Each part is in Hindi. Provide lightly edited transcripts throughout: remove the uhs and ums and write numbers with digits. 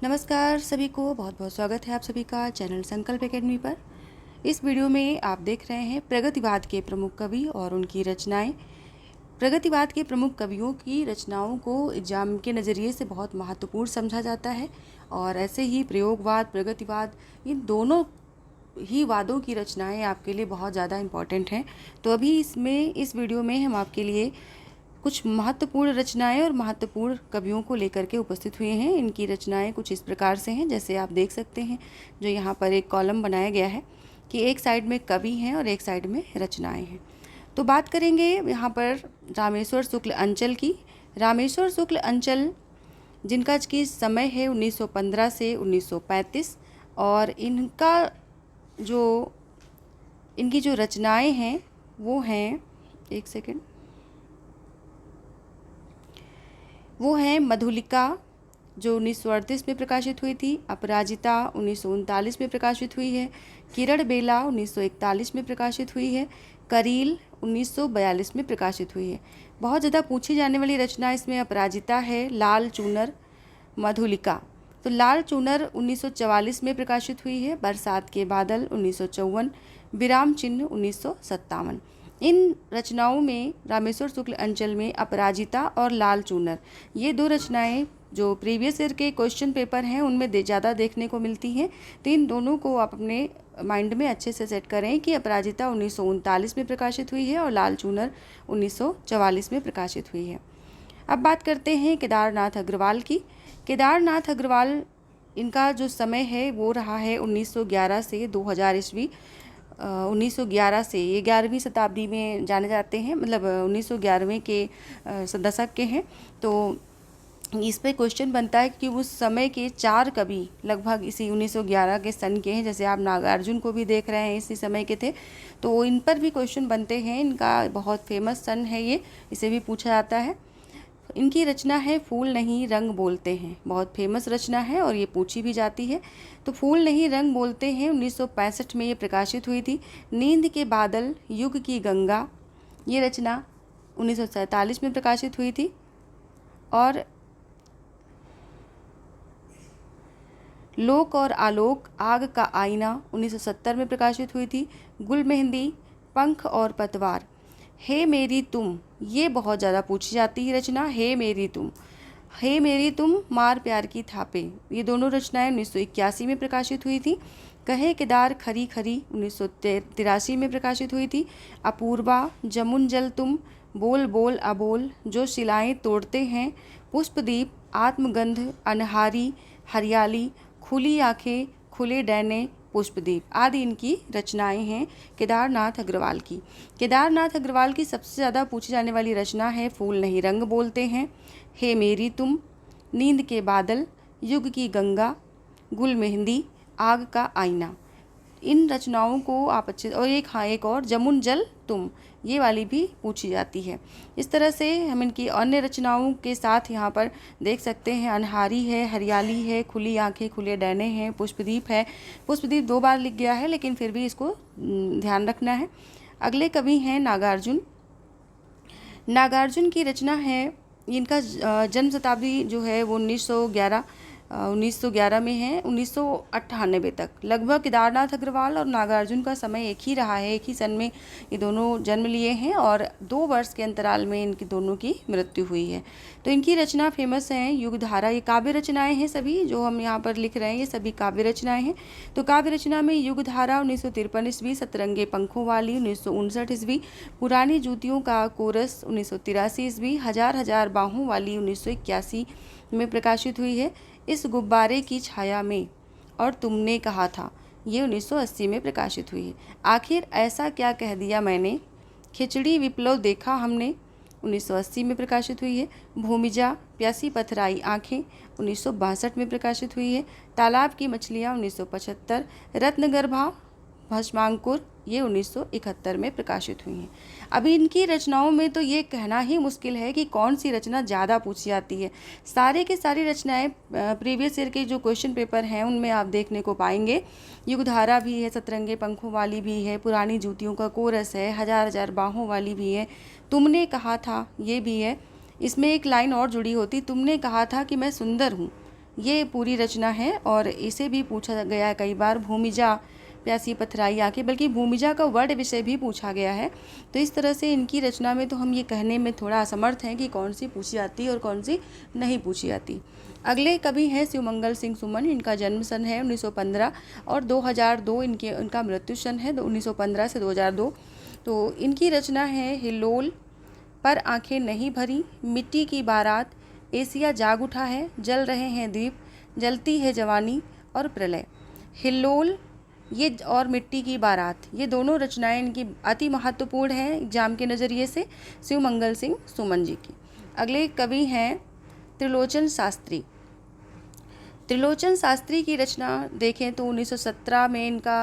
नमस्कार सभी को, बहुत बहुत स्वागत है आप सभी का चैनल संकल्प एकेडमी पर। इस वीडियो में आप देख रहे हैं प्रगतिवाद के प्रमुख कवि और उनकी रचनाएं। प्रगतिवाद के प्रमुख कवियों की रचनाओं को एग्जाम के नज़रिए से बहुत महत्वपूर्ण समझा जाता है और ऐसे ही प्रयोगवाद, प्रगतिवाद, इन दोनों ही वादों की रचनाएं आपके लिए बहुत ज़्यादा इम्पॉर्टेंट हैं। तो अभी इस वीडियो में हम आपके लिए कुछ महत्वपूर्ण रचनाएं और महत्वपूर्ण कवियों को लेकर के उपस्थित हुए हैं। इनकी रचनाएं कुछ इस प्रकार से हैं, जैसे आप देख सकते हैं जो यहाँ पर एक कॉलम बनाया गया है कि एक साइड में कवि हैं और एक साइड में रचनाएं हैं। तो बात करेंगे यहाँ पर रामेश्वर शुक्ल अंचल की। रामेश्वर शुक्ल अंचल जिनका की समय है 1915 से 1935 और इनकी जो रचनाएं हैं वो हैं, एक सेकेंड, वो हैं मधुलिका जो 1938 में प्रकाशित हुई थी, अपराजिता 1939 में प्रकाशित हुई है, किरण बेला 1941 में प्रकाशित हुई है, करील 1942 में प्रकाशित हुई है। बहुत ज़्यादा पूछी जाने वाली रचना इसमें अपराजिता है, लाल चूनर, मधुलिका। तो लाल चूनर 1944 में प्रकाशित हुई है, बरसात के बादल 1954, विराम चिन्ह 1957। इन रचनाओं में रामेश्वर शुक्ल अंचल में अपराजिता और लाल चूनर, ये दो रचनाएं जो प्रीवियस ईयर के क्वेश्चन पेपर हैं उनमें ज़्यादा देखने को मिलती हैं। तो इन दोनों को आप अपने माइंड में अच्छे से सेट करें कि अपराजिता 1939 में प्रकाशित हुई है और लाल चूनर 1944 में प्रकाशित हुई है। अब बात करते हैं केदारनाथ अग्रवाल की। केदारनाथ अग्रवाल, इनका जो समय है वो रहा है 1911 से 2000 ईस्वी। 1911 से ये 11वीं शताब्दी में जाने जाते हैं, मतलब 1911वें के दशक के हैं। तो इस पे क्वेश्चन बनता है कि उस समय के 4 कवि लगभग इसी 1911 के सन के हैं। जैसे आप नागार्जुन को भी देख रहे हैं, इसी समय के थे, तो इन पर भी क्वेश्चन बनते हैं। इनका बहुत फेमस सन है ये, इसे भी पूछा जाता है। इनकी रचना है फूल नहीं रंग बोलते हैं, बहुत फेमस रचना है और ये पूछी भी जाती है। तो फूल नहीं रंग बोलते हैं 1965 में ये प्रकाशित हुई थी। नींद के बादल, युग की गंगा, ये रचना 1947 में प्रकाशित हुई थी। और लोक और आलोक, आग का आईना 1970 में प्रकाशित हुई थी। गुल मेहंदी, पंख और पतवार, हे मेरी तुम, ये बहुत ज़्यादा पूछी जाती है रचना। हे मेरी तुम, हे मेरी तुम, मार प्यार की थापे, ये दोनों रचनाएं 1981 में प्रकाशित हुई थी। कहे केदार खरी खरी 1983 में प्रकाशित हुई थी। अपूर्वा, जमुन जल तुम, बोल बोल अबोल, जो शिलाएं तोड़ते हैं, पुष्पदीप, आत्मगंध, अनहारी, हरियाली, खुली आंखें, खुले डैने, पुष्पदीप आदि इनकी रचनाएं हैं केदारनाथ अग्रवाल की। केदारनाथ अग्रवाल की सबसे ज़्यादा पूछी जाने वाली रचना है फूल नहीं रंग बोलते हैं, हे मेरी तुम, नींद के बादल, युग की गंगा, गुल मेहंदी, आग का आईना। इन रचनाओं को आप अच्छे, और एक और जमुन जल तुम, ये वाली भी पूछी जाती है। इस तरह से हम इनकी अन्य रचनाओं के साथ यहाँ पर देख सकते हैं, अनहारी है, हरियाली है, खुली आंखें, खुले डैने हैं, पुष्पदीप है। पुष्पदीप 2 बार लिख गया है, लेकिन फिर भी इसको ध्यान रखना है। अगले कवि हैं नागार्जुन। नागार्जुन की रचना है, इनका जन्म शताब्दी जो है वो 1911 में है, 1998 तक। लगभग केदारनाथ अग्रवाल और नागार्जुन का समय एक ही रहा है, एक ही सन में ये दोनों जन्म लिए हैं और 2 वर्ष के अंतराल में इनकी दोनों की मृत्यु हुई है। तो इनकी रचना फेमस हैं युगधारा, ये काव्य रचनाएं हैं सभी जो हम यहाँ पर लिख रहे हैं, ये सभी काव्य रचनाएं हैं। तो काव्य रचना में युगधारा 1953 ईस्वी, सतरंगे पंखों वाली 1959 ईस्वी, पुरानी जूतियों का कोरस 1983 ईस्वी, हजार हजार बाहों वाली 1981 में प्रकाशित हुई है। इस गुब्बारे की छाया में और तुमने कहा था, ये 1980 में प्रकाशित हुई है। आखिर ऐसा क्या कह दिया मैंने, खिचड़ी विप्लव देखा हमने 1980 में प्रकाशित हुई है। भूमिजा, प्यासी पथराई आँखें 1962 में प्रकाशित हुई है। तालाब की मछलियाँ 1975, रत्नगर्भा, भस्मांकुर, ये 1971 में प्रकाशित हुई हैं। अभी इनकी रचनाओं में तो ये कहना ही मुश्किल है कि कौन सी रचना ज़्यादा पूछी जाती है। सारे के सारी रचनाएं प्रीवियस ईयर के जो क्वेश्चन पेपर हैं उनमें आप देखने को पाएंगे। युगधारा भी है, सतरंगे पंखों वाली भी है, पुरानी जूतियों का कोरस है, हजार हजार बाहों वाली भी है, तुमने कहा था ये भी है। इसमें एक लाइन और जुड़ी होती, तुमने कहा था कि मैं सुंदर हूँ, ये पूरी रचना है और इसे भी पूछा गया है कई बार, भूमिजा प्यासी पथराई आंखें, बल्कि भूमिजा का वर्ड विषय भी पूछा गया है। तो इस तरह से इनकी रचना में तो हम ये कहने में थोड़ा असमर्थ हैं कि कौन सी पूछी जाती है और कौन सी नहीं पूछी जाती। अगले कवि हैं शिवमंगल सिंह सुमन। इनका जन्म सन है 1915 और 2002 इनका मृत्यु सन है 1915 से 2002। तो इनकी रचना है हिल्लोल, पर आंखें नहीं भरी, मिट्टी की बारात, एशिया जाग उठा है, जल रहे हैं द्वीप, जलती है जवानी और प्रलय। हिल्लोल ये और मिट्टी की बारात, ये दोनों रचनाएं इनकी अति महत्वपूर्ण हैं एग्जाम के नज़रिए से, शिवमंगल सिंह सुमन जी की। अगले कवि हैं त्रिलोचन शास्त्री। त्रिलोचन शास्त्री की रचना देखें तो 1917 में इनका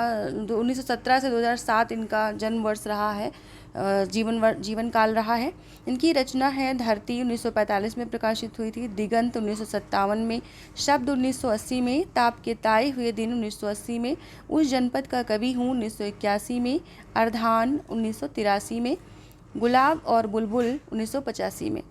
1917 से 2007 इनका जन्म वर्ष रहा है, जीवन काल रहा है। इनकी रचना है धरती 1945 में प्रकाशित हुई थी, दिगंत 1957 में, शब्द 1980 में, ताप के ताए हुए दिन 1980 में, उस जनपद का कवि हूँ 1981 में, अर्धान 1983 में, गुलाब और बुलबुल 1985 में,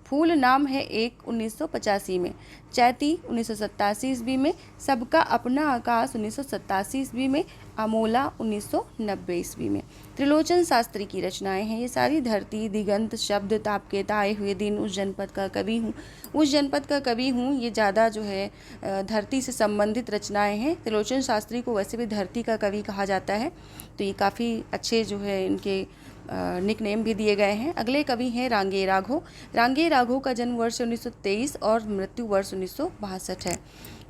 फूल नाम है एक 1985 में, चैती 1987 ईस्वी में, सबका अपना आकाश 1987 ईस्वी में, अमोला 1990 ईस्वी में। त्रिलोचन शास्त्री की रचनाएं हैं ये सारी, धरती, दिगंत, शब्द, ताप के ताए हुए दिन, उस जनपद का कवि हूँ, उस जनपद का कवि हूँ, ये ज़्यादा जो है धरती से संबंधित रचनाएं हैं। त्रिलोचन शास्त्री को वैसे भी धरती का कवि कहा जाता है, तो ये काफ़ी अच्छे जो है इनके निकनेम भी दिए गए हैं। अगले कवि हैं रांगे राघव। रांगे राघव का जन्म वर्ष 1923 और मृत्यु वर्ष 1962 है।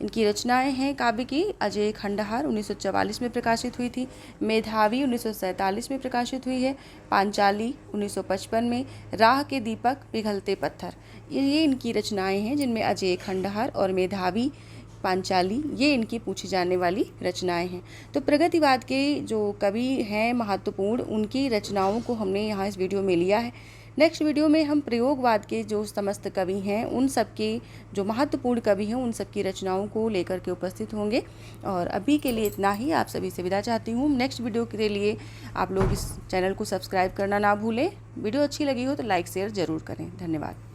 इनकी रचनाएं हैं काव्य की अजय खंडहार 1944 में प्रकाशित हुई थी, मेधावी 1947 में प्रकाशित हुई है, पांचाली 1955 में, राह के दीपक, पिघलते पत्थर, ये इनकी रचनाएं हैं जिनमें अजय खंडहार और मेधावी, पांचाली ये इनकी पूछी जाने वाली रचनाएं हैं। तो प्रगतिवाद के जो कवि हैं महत्वपूर्ण, उनकी रचनाओं को हमने यहाँ इस वीडियो में लिया है। नेक्स्ट वीडियो में हम प्रयोगवाद के जो समस्त कवि हैं, उन सब के जो महत्वपूर्ण कवि हैं, उन सब की रचनाओं को लेकर के उपस्थित होंगे। और अभी के लिए इतना ही, आप सभी से विदा चाहती हूँ। नेक्स्ट वीडियो के लिए आप लोग इस चैनल को सब्सक्राइब करना ना भूलें। वीडियो अच्छी लगी हो तो लाइक शेयर ज़रूर करें। धन्यवाद।